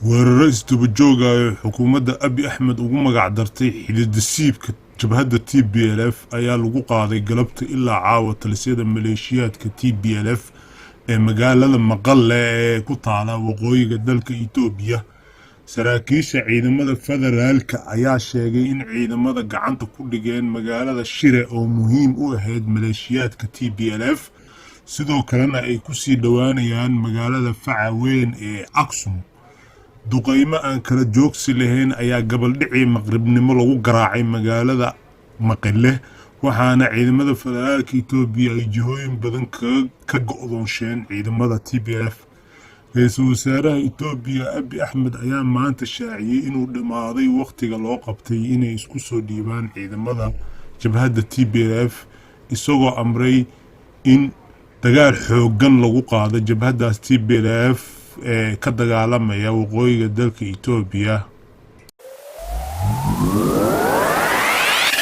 ورئيس دبجوغا حكومة أبي أحمد وقوم قعدرتي حديد السيب جبهة تي بي ال اف ayaa lagu qaaday galabta ilaa caawa talisada maleeshiyaadka TPLF ee magaalada Maqale ee ku taala waqooyiga dalka Itoobiya. Saraakiisha ciidamada federaalka ayaa sheegay in ciidamada gacanta ku dhigeen magaalada Shire oo muhiim u ahayd maleeshiyaadka TPLF sidoo kalena ay ku sii dhawaanayaan magaalada Facaweyn ee Aksum. duqaymo aan kala joogsi lahayn ayaa gabaldhicii maqribnimo lagu garaacay magaalada Maqale waxaana ciidamada federaalka Itoobiya ay jihooyin badan ka go'doonsheen ciidamada TPLF. Ra'iisul Wasaaraha Itoobiya Abiy Ahmed ayaa maanta shaaciyay inuu dhamaaday waqtiga loo qabtay inay isku soo dhiibaan ciidamada jabhadda TPLF isagoo amray in dagaal xooggan lagu qaado jabhaddaas TPLF ka dagaalamaya waqooyiga dalka Itoobiya.